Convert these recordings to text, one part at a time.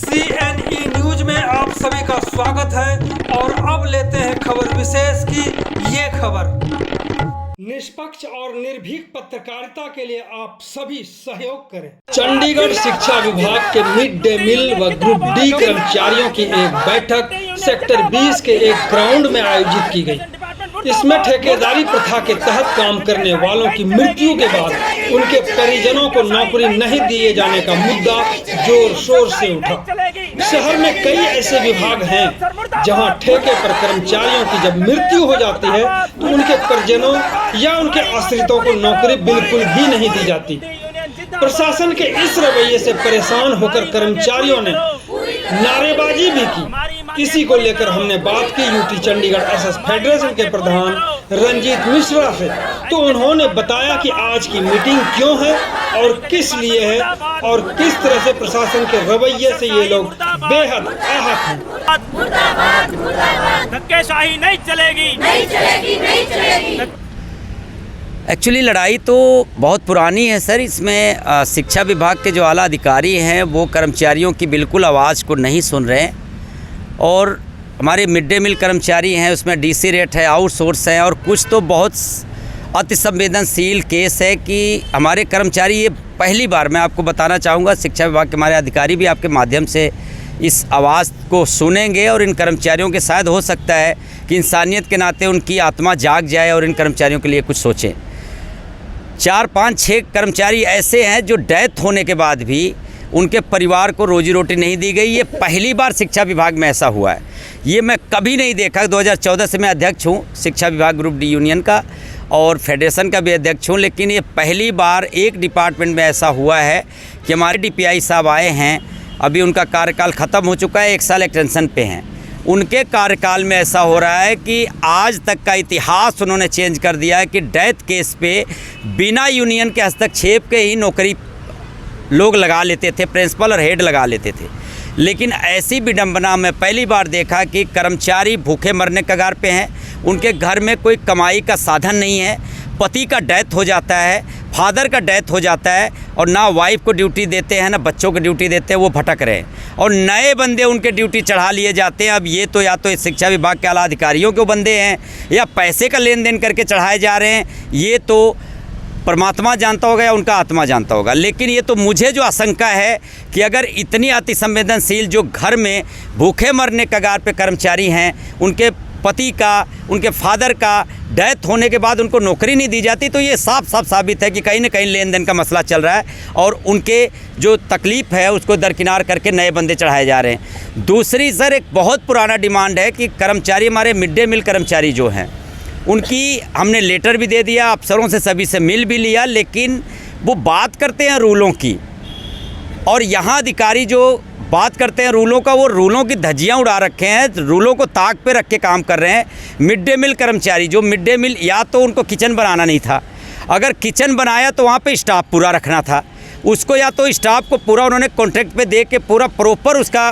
CNE news में आप सभी का स्वागत है और अब लेते हैं खबर विशेष की ये खबर। निष्पक्ष और निर्भीक पत्रकारिता के लिए आप सभी सहयोग करें। चंडीगढ़ शिक्षा विभाग के मिड डे मील व ग्रुप डी कर्मचारियों की एक बैठक सेक्टर 20 के एक ग्राउंड में आयोजित की गई। इसमें ठेकेदारी प्रथा के तहत काम करने वालों की मृत्यु के बाद उनके परिजनों को नौकरी नहीं दिए जाने का मुद्दा जोर शोर से उठा। शहर में कई ऐसे विभाग हैं जहां ठेके पर कर्मचारियों की जब मृत्यु हो जाती है तो उनके परिजनों या उनके आश्रितों को नौकरी बिल्कुल भी नहीं दी जाती। प्रशासन के इस रवैये से परेशान होकर कर्मचारियों ने नारेबाजी भी की। इसी को लेकर हमने बात की यूटी चंडीगढ़ एसएस फेडरेशन के प्रधान रंजीत मिश्रा से। तो उन्होंने बताया कि आज की मीटिंग क्यों है और किस लिए है और किस तरह से प्रशासन के रवैये से ये लोग बेहद आहत हैं। धक्केशाही नहीं चलेगी, नहीं चलेगी, नहीं चलेगी। एक्चुअली लड़ाई तो बहुत पुरानी है सर। इसमें शिक्षा विभाग के जो आला अधिकारी हैं वो कर्मचारियों की बिल्कुल आवाज़ को नहीं सुन रहे हैं और हमारे मिड डे मील कर्मचारी हैं उसमें डीसी रेट है, आउटसोर्स है और कुछ तो बहुत अति संवेदनशील केस है कि हमारे कर्मचारी ये पहली बार मैं आपको बताना चाहूँगा, शिक्षा विभाग के हमारे अधिकारी भी आपके माध्यम से इस आवाज़ को सुनेंगे और इन कर्मचारियों के शायद हो सकता है कि इंसानियत के नाते उनकी आत्मा जाग जाए और इन कर्मचारियों के लिए कुछ सोचें। 4, 5, 6 कर्मचारी ऐसे हैं जो डेथ होने के बाद भी उनके परिवार को रोजी रोटी नहीं दी गई। ये पहली बार शिक्षा विभाग में ऐसा हुआ है, ये मैं कभी नहीं देखा। 2014 से मैं अध्यक्ष हूँ शिक्षा विभाग ग्रुप डी यूनियन का और फेडरेशन का भी अध्यक्ष हूँ, लेकिन ये पहली बार एक डिपार्टमेंट में ऐसा हुआ है कि हमारे DPI साहब आए हैं, अभी उनका कार्यकाल ख़त्म हो चुका है, 1 साल एक्सटेंशन पे हैं। उनके कार्यकाल में ऐसा हो रहा है कि आज तक का इतिहास उन्होंने चेंज कर दिया है कि डेथ केस पे बिना यूनियन के हस्तक्षेप के ही नौकरी लोग लगा लेते थे, प्रिंसिपल और हेड लगा लेते थे। लेकिन ऐसी विडंबना में पहली बार देखा कि कर्मचारी भूखे मरने कगार पे हैं, उनके घर में कोई कमाई का साधन नहीं है, पति का डेथ हो जाता है, फादर का डेथ हो जाता है और ना वाइफ को ड्यूटी देते हैं ना बच्चों को ड्यूटी देते हैं, वो भटक रहे हैं और नए बंदे उनके ड्यूटी चढ़ा लिए जाते हैं। अब ये तो या तो शिक्षा विभाग के आला अधिकारियों के बंदे हैं या पैसे का लेन देन करके चढ़ाए जा रहे हैं, ये तो परमात्मा जानता होगा या उनका आत्मा जानता होगा। लेकिन ये तो मुझे जो आशंका है कि अगर इतनी अति संवेदनशील जो घर में भूखे मरने कगार पे कर्मचारी हैं, उनके पति का, उनके फादर का डेथ होने के बाद उनको नौकरी नहीं दी जाती, तो ये साफ साफ साबित है कि कहीं ना कहीं लेन देन का मसला चल रहा है और उनके जो तकलीफ़ है उसको दरकिनार करके नए बंदे चढ़ाए जा रहे हैं। दूसरी सर एक बहुत पुराना डिमांड है कि कर्मचारी, हमारे मिड डे मील कर्मचारी जो हैं उनकी हमने लेटर भी दे दिया, अफसरों से सभी से मिल भी लिया, लेकिन वो बात करते हैं रूलों की और यहाँ अधिकारी जो बात करते हैं रूलों का, वो रूलों की धज्जियाँ उड़ा रखे हैं, रूलों को ताक पे रख के काम कर रहे हैं। मिड डे मील कर्मचारी जो मिड डे मील, या तो उनको किचन बनाना नहीं था, अगर किचन बनाया तो वहाँ पे स्टाफ पूरा रखना था उसको, या तो स्टाफ को पूरा उन्होंने कॉन्ट्रैक्ट पे दे के पूरा प्रॉपर उसका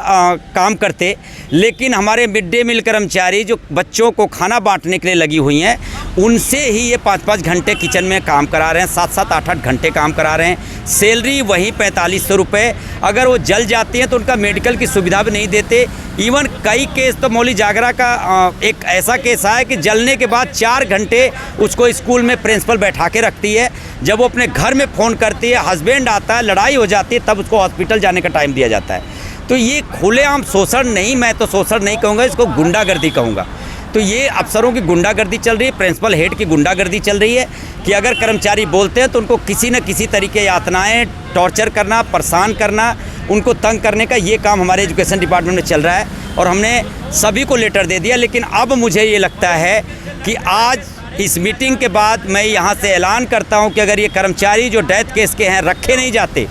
काम करते। लेकिन हमारे मिड डे मील कर्मचारी जो बच्चों को खाना बांटने के लिए लगी हुई हैं, उनसे ही ये 5-5 घंटे किचन में काम करा रहे हैं, 7-7, 8-8 घंटे काम करा रहे हैं। सैलरी वही 4500 रुपये, अगर वो जल जाती हैं तो उनका मेडिकल की सुविधा भी नहीं देते। इवन कई केस तो मौली जागरा का एक ऐसा केस आया कि जलने के बाद 4 घंटे उसको स्कूल में प्रिंसिपल बैठा के रखती है, जब वो अपने घर में फ़ोन करती है, हस्बैंड आता है, लड़ाई हो जाती है, तब उसको हॉस्पिटल जाने का टाइम दिया जाता है। तो ये खुलेआम शोषण नहीं, मैं तो शोषण नहीं कहूँगा, इसको गुंडागर्दी कहूँगा। तो ये अफसरों की गुंडागर्दी चल रही है, प्रिंसिपल हेड की गुंडागर्दी चल रही है कि अगर कर्मचारी बोलते हैं तो उनको किसी न किसी तरीके यातनाएं, टॉर्चर करना, परेशान करना, उनको तंग करने का ये काम हमारे एजुकेशन डिपार्टमेंट में चल रहा है और हमने सभी को लेटर दे दिया। लेकिन अब मुझे ये लगता है कि आज इस मीटिंग के बाद मैं यहाँ से ऐलान करता हूँ कि अगर ये कर्मचारी जो डेथ केस के हैं रखे नहीं जाते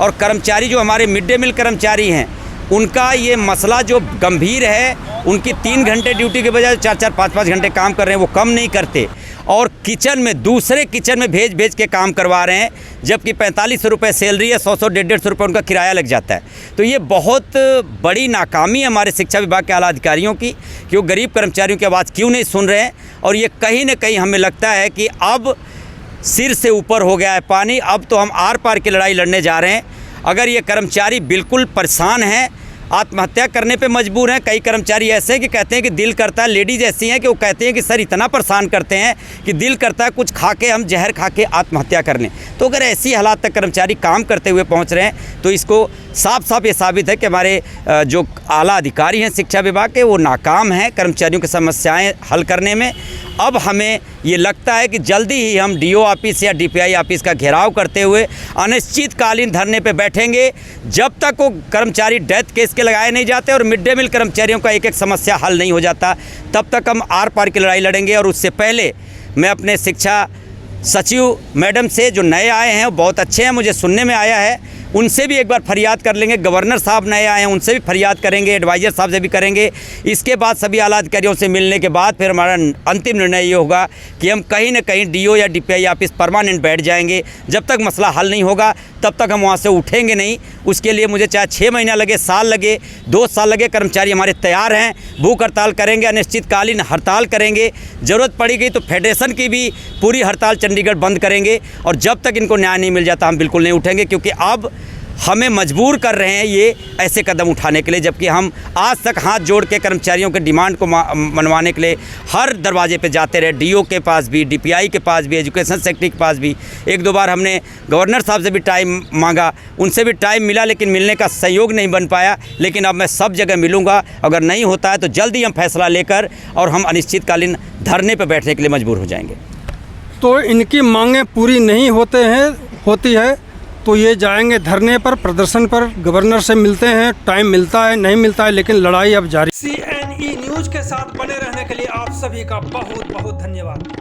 और कर्मचारी जो हमारे मिड डे मील कर्मचारी हैं उनका ये मसला जो गंभीर है, उनकी 3 घंटे ड्यूटी के बजाय 4-4, 5-5 घंटे काम कर रहे हैं, वो कम नहीं करते और किचन में दूसरे किचन में भेज के काम करवा रहे हैं, जबकि 4500 रुपये सैलरी है, 100-100, 150 रुपये उनका किराया लग जाता है। तो ये बहुत बड़ी नाकामी है हमारे शिक्षा विभाग के आला अधिकारियों की कि वो गरीब कर्मचारियों की आवाज़ क्यों नहीं सुन रहे हैं। और ये कहीं ना कहीं हमें लगता है कि अब सिर से ऊपर हो गया है पानी, अब तो हम आर पार की लड़ाई लड़ने जा रहे हैं। अगर ये कर्मचारी बिल्कुल परेशान हैं आत्महत्या करने पे मजबूर हैं। कई कर्मचारी ऐसे हैं कि कहते हैं कि दिल करता है, लेडीज़ ऐसी हैं कि वो कहते हैं कि सर इतना परेशान करते हैं कि दिल करता है कुछ खा के हम जहर खा के आत्महत्या कर लें। तो अगर ऐसी हालात तक कर्मचारी काम करते हुए पहुंच रहे हैं तो इसको साफ साफ ये साबित है कि हमारे जो आला अधिकारी हैं शिक्षा विभाग के, वो नाकाम हैं कर्मचारियों की समस्याएं हल करने में। अब हमें ये लगता है कि जल्दी ही हम डीओ ऑफिस या डीपीआई ऑफिस का घेराव करते हुए अनिश्चितकालीन धरने पे बैठेंगे जब तक वो कर्मचारी डेथ केस के लगाए नहीं जाते और मिड डे मील कर्मचारियों का एक एक समस्या हल नहीं हो जाता, तब तक हम आर पार की लड़ाई लड़ेंगे। और उससे पहले मैं अपने शिक्षा सचिव मैडम से, जो नए आए हैं वो बहुत अच्छे हैं, मुझे सुनने में आया है, उनसे भी एक बार फरियाद कर लेंगे। गवर्नर साहब नए आए हैं, उनसे भी फरियाद करेंगे, एडवाइज़र साहब से भी करेंगे। इसके बाद सभी आला अधिकारियों से मिलने के बाद फिर हमारा अंतिम निर्णय ये होगा कि हम कहीं ना कहीं डीओ या डीपीआई ऑफिस परमानेंट बैठ जाएंगे। जब तक मसला हल नहीं होगा तब तक हम वहाँ से उठेंगे नहीं। उसके लिए मुझे चाहे 6 महीना लगे, साल लगे, 2 साल लगे, कर्मचारी हमारे तैयार हैं। भूख हड़ताल करेंगे, अनिश्चितकालीन हड़ताल करेंगे, ज़रूरत पड़ी गई तो फेडरेशन की भी पूरी हड़ताल चंडीगढ़ बंद करेंगे। और जब तक इनको न्याय नहीं मिल जाता हम बिल्कुल नहीं उठेंगे, क्योंकि अब हमें मजबूर कर रहे हैं ये ऐसे कदम उठाने के लिए, जबकि हम आज तक हाथ जोड़ के कर्मचारियों के डिमांड को मनवाने के लिए हर दरवाजे पे जाते रहे। डीओ के पास भी, डीपीआई के पास भी, एजुकेशन सेक्रेटरी के पास भी। 1-2 बार हमने गवर्नर साहब से भी टाइम मांगा, उनसे भी टाइम मिला, लेकिन मिलने का सहयोग नहीं बन पाया। लेकिन अब मैं सब जगह मिलूँगा, अगर नहीं होता है तो जल्दी हम फैसला लेकर और हम अनिश्चितकालीन धरने पर बैठने के लिए मजबूर हो जाएंगे। तो इनकी मांगें पूरी नहीं होती है तो ये जाएंगे धरने पर, प्रदर्शन पर। गवर्नर से मिलते हैं, टाइम मिलता है नहीं मिलता है, लेकिन लड़ाई अब जारी। CNE न्यूज़ के साथ बने रहने के लिए आप सभी का बहुत बहुत धन्यवाद।